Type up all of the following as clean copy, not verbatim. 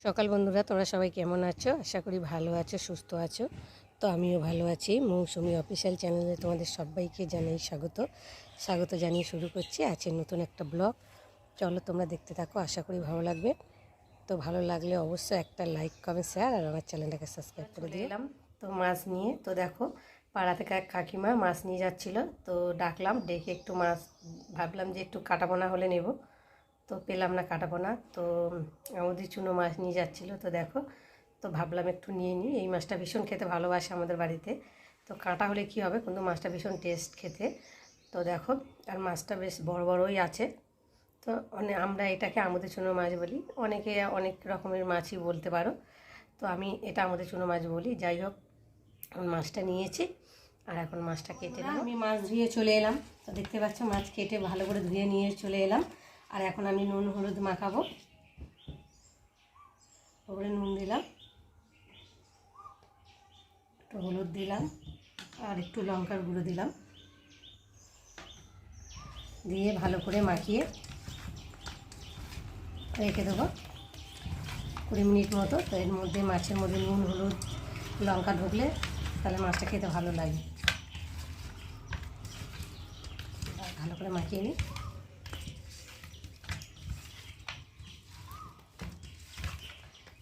সকাল বন্ধুরা, তোমরা সবাই কেমন আছো? আশা করি ভালো আছো, সুস্থ আছো। তো আমিও ভালো আছি। মৌসুমি অফিসিয়াল চ্যানেলে তোমাদের সবাইকে জানাই স্বাগত জানিয়ে শুরু করছি আছে নতুন একটা ব্লগ। চলো তোমরা দেখতে থাকো, আশা করি ভালো লাগবে। তো ভালো লাগলে অবশ্যই একটা লাইক, কমেন্ট, শেয়ার আর আমার চ্যানেলটাকে সাবস্ক্রাইব করে দিলাম। তো মাছ নিয়ে তো দেখো পাড়া থেকে এক কাকিমা মাছ নিয়ে যাচ্ছিলো, তো ডাকলাম, ডেকে একটু মাছ ভাবলাম যে একটু কাটাপোনা হলে নেব, তো পেলাম না কাটাপোনা। তো আমাদের চুনো মাছ নিয়ে যাচ্ছিলো, তো দেখো তো ভাবলাম একটু নিয়ে নিই। এই মাছটা ভীষণ খেতে ভালোবাসে আমাদের বাড়িতে, তো কাঁটা হলে কী হবে, কিন্তু মাছটা ভীষণ টেস্ট খেতে। তো দেখো আর মাছটা বেশ বড় বড়ই আছে। তো আমরা এটাকে আমাদের চুনো মাছ বলি, অনেকে অনেক রকমের মাছই বলতে পারো, তো আমি এটা আমাদের চুনো মাছ বলি। যাই হোক, মাছটা নিয়েছি আর এখন মাছটা কেটে নেব। আমি মাছ ধুয়ে চলে এলাম, তো দেখতে পাচ্ছ মাছ কেটে ভালো করে ধুয়ে নিয়ে চলে এলাম। আর এখন আমি নুন হলুদ মাখাবো। ওপরে নুন দিলাম, একটু হলুদ দিলাম আর একটু লঙ্কার গুঁড়ো দিলাম, দিয়ে ভালো করে মাখিয়ে রেখে দেবো 20 মিনিট মতো। তো এর মধ্যে মাছের মধ্যে নুন হলুদ লঙ্কা ঢুকলে তাহলে মাছটা খেতে ভালো লাগে। ভালো করে মাখিয়ে নিই।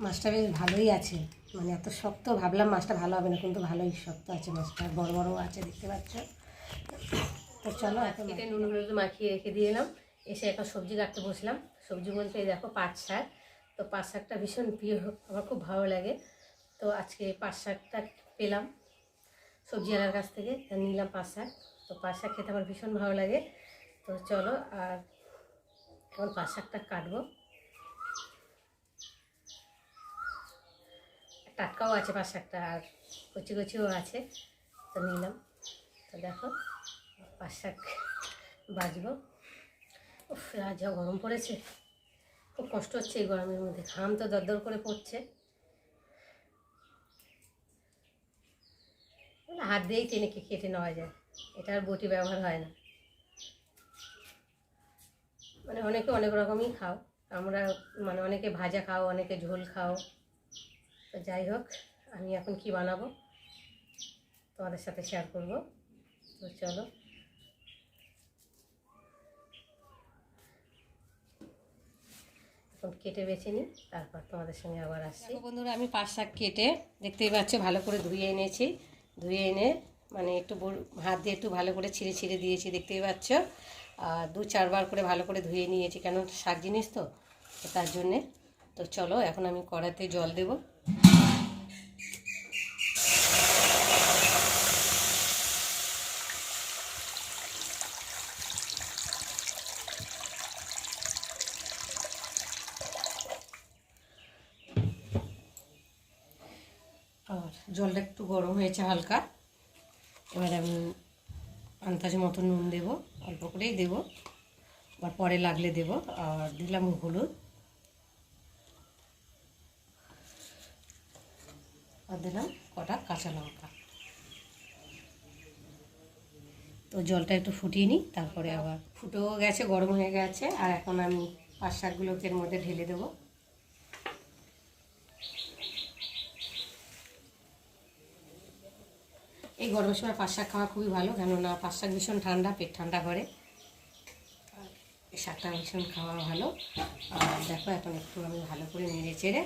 মাছটা বেশ ভালোই আছে, মানে এত শক্ত ভাবলাম মাছটা ভালো হবে না, কিন্তু ভালোই শক্ত আছে মাছটা, বড় বড় আছে দেখতে পাচ্ছ। তো চলো এখন এটা নুন হলুদ মাখিয়ে রেখে দিয়ে এলাম। এসে এখন সবজি কাটতে বসলাম। সবজি বলতে এই দেখো পাট শাক। তো পাট শাকটা ভীষণ প্রিয়, আমার খুব ভালো লাগে। তো আজকে পাট শাকটা পেলাম সবজিওয়ালার কাছ থেকে, নিলাম পাট শাক। তো পাট শাক খেতে আমার ভীষণ ভালো লাগে। তো চলো আর এখন পাট শাকটা কাটবো। টাটকাও আছে পাট শাকটা আর কচি কচিও আছে, তো নিলাম। তো দেখো পাট শাক বাজবো। উফ, যা গরম পড়েছে, খুব কষ্ট হচ্ছে এই গরমের মধ্যে, ঘাম তো দরদর করে পড়ছে। হাত দিয়েই টেনে কেটে নেওয়া যায়, এটা আর বটি ব্যবহার হয় না। মানে অনেকে অনেক রকমই খাও, আমরা মানে অনেকে ভাজা খাও, অনেকে ঝোল খাও। তো যাই হোক, আমি এখন কি বানাবো তোমাদের সাথে শেয়ার করব। তো চলো এখন কেটে বেছে নিই, তারপর তোমাদের সঙ্গে আবার আসছি। বন্ধুরা, আমি পাট শাক কেটে দেখতেই পাচ্ছ ভালো করে ধুয়ে এনেছি। ধুয়ে এনে মানে একটু হাত দিয়ে একটু ভালো করে ছিঁড়ে ছিঁড়ে দিয়েছি, দেখতেই পাচ্ছ। আর 2-4 বার করে ভালো করে ধুয়ে নিয়েছি, কেন শাক জিনিস তো তার জন্যে। তো চলো এখন আমি কড়াইতে জল দেব। আর জলটা একটু গরম হয়েছে হালকা, এবার আমি আন্দাজ মতো নুন দেবো, অল্প করেই দেবো, আবার পরে লাগলে দেব। আর দিলাম হলুদ, আর দিলাম কটা কাঁচা লঙ্কা। তো জলটা একটু ফুটিয়ে নিই, তারপরে আবার ফুটেও গেছে, গরম হয়ে গেছে। আর এখন আমি পাট শাকগুলোকে এর মধ্যে ঢেলে দেবো। এই গরমের সময় পাট শাক খাওয়া খুবই ভালো, কেননা পাট শাক ভীষণ ঠান্ডা, পেট ঠান্ডা করে। এই শাকটা ভীষণ খাওয়া ভালো। আর দেখো এখন একটু আমি ভালো করে নেড়ে চেড়ে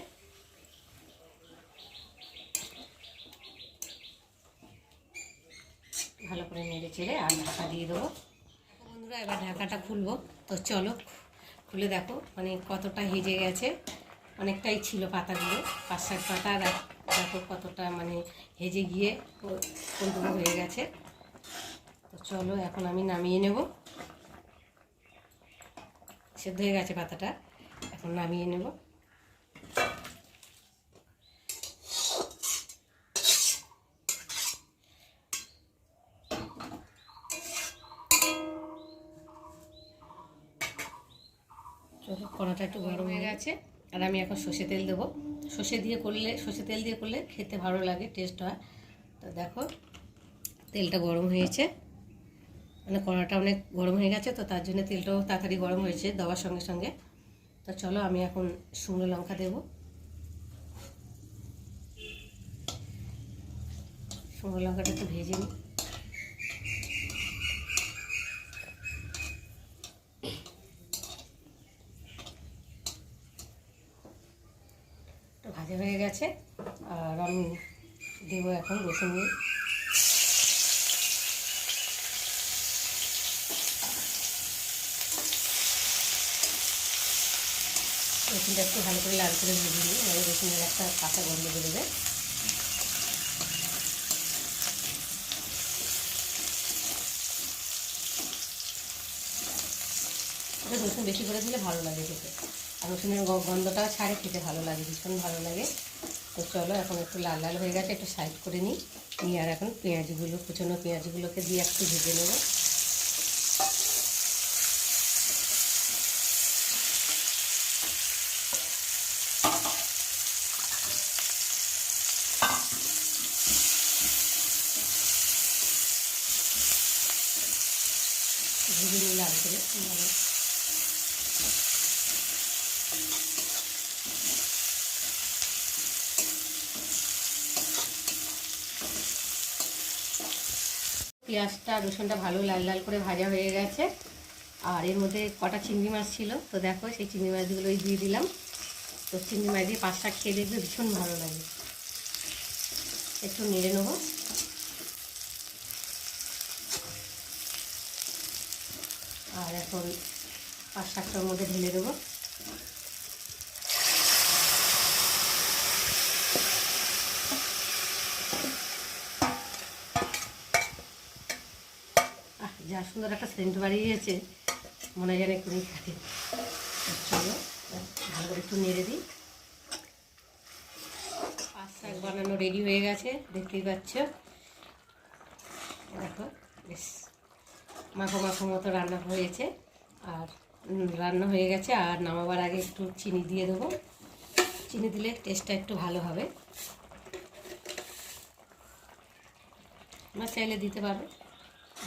আর ঢাকা দিয়ে দেবো। বন্ধুরা, এবার ঢাকাটা খুলবো। তো চলো খুলে দেখো মানে কতটা হেজে গেছে, অনেকটাই ছিল পাতাগুলো, পাট শাক পাতা। দেখো কতটা মানে হেজে গিয়ে কোনটুকু হয়ে গেছে। তো চলো এখন আমি নামিয়ে নেব। সেদ্ধ হয়ে গেছে পাতাটা, এখন নামিয়ে নেব। চলো কড়াটা একটু গরম হয়ে গেছে, আর আমি এখন সর্ষে তেল দেবো। সর্ষে তেল দিয়ে করলে খেতে ভালো লাগে, টেস্ট হয়। তো দেখো তেলটা গরম হয়েছে, মানে কড়াটা অনেক গরম হয়ে গেছে, তো তার জন্য তেলটাও তাড়াতাড়ি গরম হয়েছে দেওয়ার সঙ্গে সঙ্গে। তো চলো আমি এখন শুকনো লঙ্কা দেবো। শুকনো লঙ্কাটা একটু ভেজে নিই। একটু ভাজা হয়ে গেছে, আর আমি দেবো এখন রসুন দিয়ে। রসুনটা একটু ভালো করে লাল করে ভেজে নিই, আর রসুনের একটা কাঁচা গন্ধ বেরোবে। রসুন বেশি করে দিলে ভালো লাগে খেতে, আর রসুনের গন্ধটাও ছাড়ে, খেতে ভালো লাগে, ভীষণ ভালো লাগে। তো চলো এখন একটু লাল লাল হয়ে গেছে, একটু সাইড করে নিই, নিয়ে আর এখন পেঁয়াজগুলো, কুচনো পেঁয়াজগুলোকে দিয়ে একটু ভেজে নেব। ভেজে নিই লাল করে। পেঁয়াজটা রসুনটা ভালো লাল লাল করে ভাজা হয়ে গেছে, আর এর মধ্যে কটা চিংড়ি মাছ ছিল, তো দেখো সেই চিংড়ি মাছগুলোই দিয়ে দিলাম। তো চিংড়ি মাছ দিয়ে পাঁচটা খেয়ে দেখবে ভীষণ ভালো লাগে। একটু নেড়ে নেবো, আর এখন পাঁচ সাতটার মধ্যে ঢেলে দেবো। যা সুন্দর একটা সেন্ট বাড়িয়েছে, মনে হয় যেন এক্ষুনি খাতে। চলো ভালো করে একটু নেড়ে দিই। পাঁচ শাক বানানো রেডি হয়ে গেছে, দেখতেই পাচ্ছ। দেখো বেশ মাখো মাখো মতো রান্না হয়েছে, আর রান্না হয়ে গেছে। আর নামাবার আগে একটু চিনি দিয়ে দেবো, চিনি দিলে টেস্টটা একটু ভালো হবে। আমার চাইলে দিতে পারো,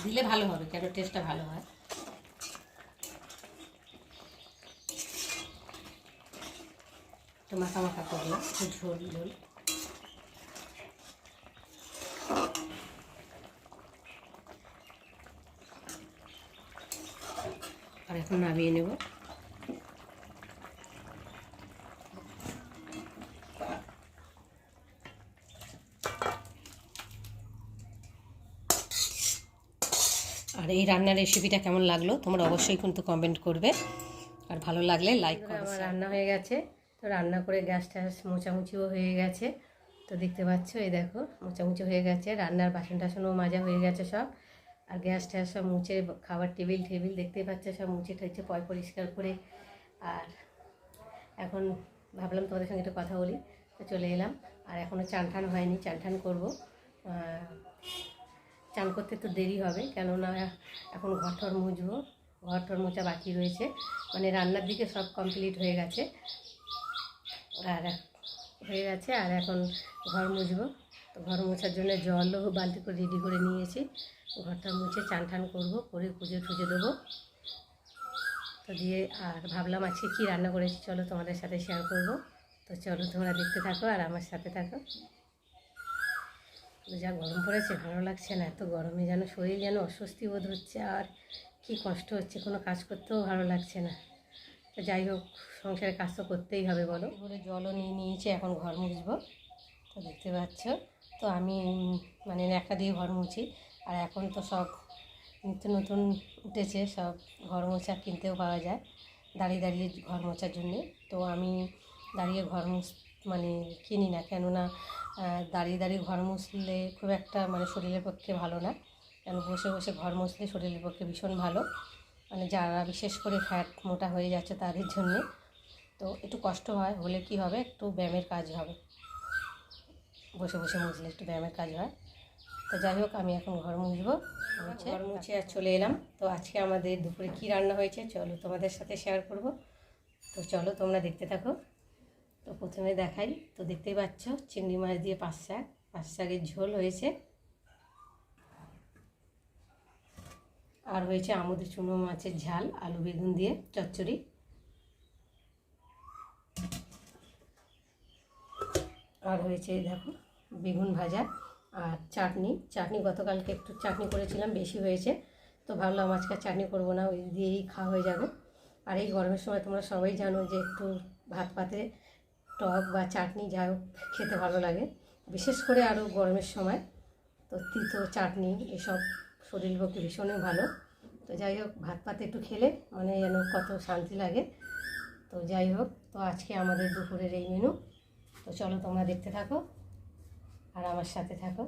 দিলে ভালো হবে, কেন টেস্টটা ভালো হয়। একটু মাখা মাখা করলাম, একটু ঝোল ঝোল। আর এখন নামিয়ে নেব। আর এই রান্নার রেসিপিটা কেমন লাগলো তোমরা অবশ্যই কিন্তু কমেন্ট করবে, আর ভালো লাগলে লাইক করবে। আমার রান্না হয়ে গেছে, তো রান্না করে গ্যাস ট্যাস মোছামুছিও হয়ে গেছে। তো দেখতে পাচ্ছ, এই দেখো মোছামুছি হয়ে গেছে, রান্নার বাসন টাসনও মাজা হয়ে গেছে সব, আর গ্যাস ট্যাস সব মুছে, খাবার টেবিল টেবিল দেখতেই পাচ্ছ সব মুছে ঠেছে পরিষ্কার করে। আর এখন ভাবলাম তোমাদের সঙ্গে একটু কথা বলি, তো চলে এলাম। আর এখনও চান টান হয়নি, চান টান করবো। চান করতে তো দেরি হবে, কেননা এখন ঘর মুছবো, ঘর মোছা বাকি রয়েছে, মানে রান্নার দিকে সব কমপ্লিট হয়ে গেছে, আর এখন ঘর মুছবো। তো ঘর মোছার জন্য জলও বালতি করে রেডি করে নিয়েছি, ঘরটা মুছে চান টান করবো, করে পুজো টুজো দেবো। তো দিয়ে আর ভাবলাম আজকে কী রান্না করেছি চলো তোমাদের সাথে শেয়ার করবো। তো চলো তোমরা দেখতে থাকো আর আমার সাথে থাকো। যা গরম পড়েছে ভালো লাগছে না, এত গরমে যেন শরীর যেন অস্বস্তি বোধ হচ্ছে, আর কি কষ্ট হচ্ছে, কোনো কাজ করতেও ভালো লাগছে না। তো যাই হোক, সংসারের কাজ তো করতেই হবে বলো। বলে জলও নিয়ে নিয়েছি, এখন ঘর মুছবো। তো দেখতে পাচ্ছ, তো আমি মানে ন্যাকড়া দিয়ে ঘর মুছি, আর এখন তো সব নিত্য নতুন উঠেছে, সব ঘর মোছা কিনতেও পাওয়া যায় দাঁড়িয়ে দাঁড়িয়ে ঘর মোছার জন্যে। তো আমি দাঁড়িয়ে ঘর মানে কিনি না, কেননা দাঁড়িয়ে দাঁড়িয়ে ঘর মুছলে খুব একটা মানে শরীরের পক্ষে ভালো না, কেন বসে বসে ঘর মুছলে শরীরের পক্ষে ভীষণ ভালো, মানে যারা বিশেষ করে ফ্যাট মোটা হয়ে যাচ্ছে তাদের জন্যে। তো একটু কষ্ট হয়, হলে কি হবে, একটু ব্যায়ামের কাজ হবে, বসে বসে মুছলে একটু ব্যায়ামের কাজ হয়। তো যাই হোক, আমি এখন ঘর মুছবো, ঘর মুছে আর চলে এলাম। তো আজকে আমাদের দুপুরে কী রান্না হয়েছে চলো তোমাদের সাথে শেয়ার করব। তো চলো তোমরা দেখতে থাকো। তো প্রথমে দেখাই, তো দেখতেই পাচ্ছ চিংড়ি মাছ দিয়ে পাঁচ শাকের ঝোল হয়েছে, আর হয়েছে আমুদের চুনো মাছের ঝাল, আলু বেগুন দিয়ে চচ্চড়ি, আর হয়েছে দেখো বেগুন ভাজা, আর চাটনি চাটনি গতকালকে একটু চাটনি করেছিলাম, বেশি হয়েছে, তো ভাবলাম আজকে চাটনি করব না, ওই দিয়েই খাওয়া হয়ে যাবে। আর এই গরমের সময় তোমরা সবাই জানো যে একটু ভাত পাতে টক বা চাটনি যা হোক খেতে ভালো লাগে, বিশেষ করে আরও গরমের সময়। তো তিতো চাটনি এসব শরীরের পক্ষে ভীষণই ভালো। তো যাই হোক, ভাত পাতে একটু খেলে মানে যেন কত শান্তি লাগে। তো যাই হোক, তো আজকে আমাদের দুপুরের এই মেনু। তো চলো তোমরা দেখতে থাকো আর আমার সাথে থাকো।